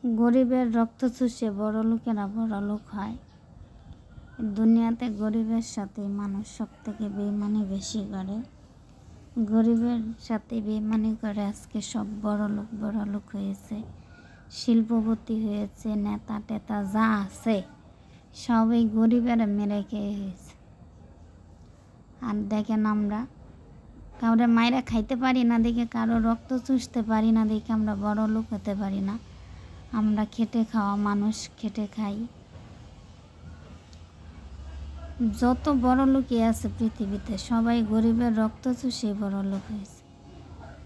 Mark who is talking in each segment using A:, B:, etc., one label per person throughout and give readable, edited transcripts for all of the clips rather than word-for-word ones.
A: গরিবের রক্ত চুষে বড়লোকেরা বড়লোক হয়। দুনিয়াতে গরিবের সাথে মানুষ সব থেকে বেইমানি বেশি করে। গরিবের সাথে বেইমানি করে আজকে সব বড়লোক হয়েছে, শিল্পপতি হয়েছে, নেতা টেতা যা আছে সবই গরিবেরা মেরে খেয়ে হয়েছে। আর দেখেন, আমরা কাউরে মায়েরা খাইতে পারি না দেখে, কারো রক্ত চুষতে পারি না দেখে আমরা বড়লোক হতে পারি না। আমরা খেটে খাওয়া মানুষ, খেটে খাই। যত বড়লোকই আছে পৃথিবীতে সবাই গরিবের রক্ত চুষে বড়লোক হয়েছে।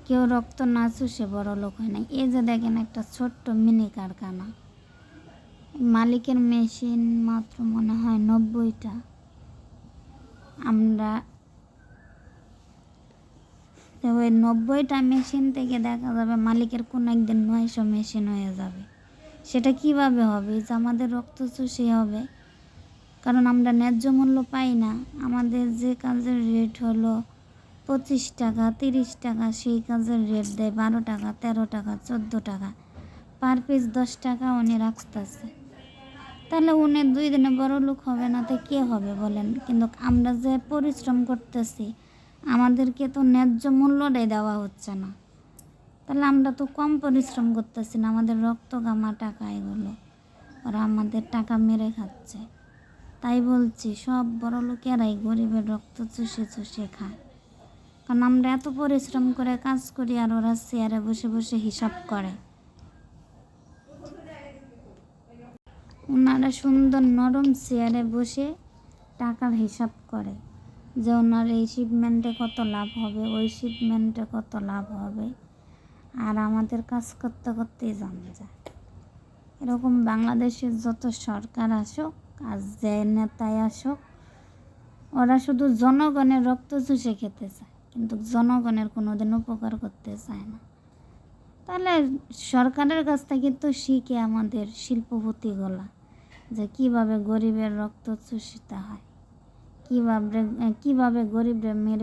A: কেউ রক্ত না চুষে বড়লোক হয় না। এই যে দেখেন, একটা ছোট্ট মিনি কারখানা, মালিকের মেশিন মাত্র মনে হয় 90টা। আমরা ওই 90টা মেশিন থেকে দেখা যাবে মালিকের কোনো একদিন 900 মেশিন হয়ে যাবে। সেটা কিভাবে হবে? যে আমাদের রক্ত চুষে হবে, কারণ আমরা ন্যায্য মূল্য পাই না। আমাদের যে কাজের রেট হলো 25 টাকা 30 টাকা, সেই কাজের রেট দেয় 12 টাকা 13 টাকা 14 টাকা, পার পিস 10 টাকা উনি রাখতেছে। তাহলে উনি 2 দিনে বড় লোক হবে না তো কে হবে বলেন? কিন্তু আমরা যে পরিশ্রম করতেছি, আমাদেরকে তো ন্যায্য মূল্যটাই দেওয়া হচ্ছে না। তাহলে আমরা তো কম পরিশ্রম করতেছি না, আমাদের রক্ত গামা টাকা এগুলো ওরা আমাদের টাকা মেরে খাচ্ছে। তাই বলছি, সব বড় লোকেরাই গরিবের রক্ত চুষে চুষে খায়। কারণ আমরা এত পরিশ্রম করে কাজ করি আর ওরা চেয়ারে বসে বসে হিসাব করে। ওনারা সুন্দর নরম চেয়ারে বসে টাকার হিসাব করে যে ওনার এই শিপমেন্টে কত লাভ হবে, ওই শিপমেন্টে কত লাভ হবে। আর আমাদের কাজ করতে করতেই জানা যায়। এরকম বাংলাদেশের যত সরকার আসুক আর যে নেতাই আসুক, ওরা শুধু জনগণের রক্ত চুষে খেতে চায়, কিন্তু জনগণের কোনোদিন উপকার করতে চায় না। তাহলে সরকারের কাছ থেকে তো শিখে আমাদের শিল্পপতিগুলা যে কীভাবে গরিবের রক্ত চুষিতে হয়, কীভাবে গরিবরা মেরে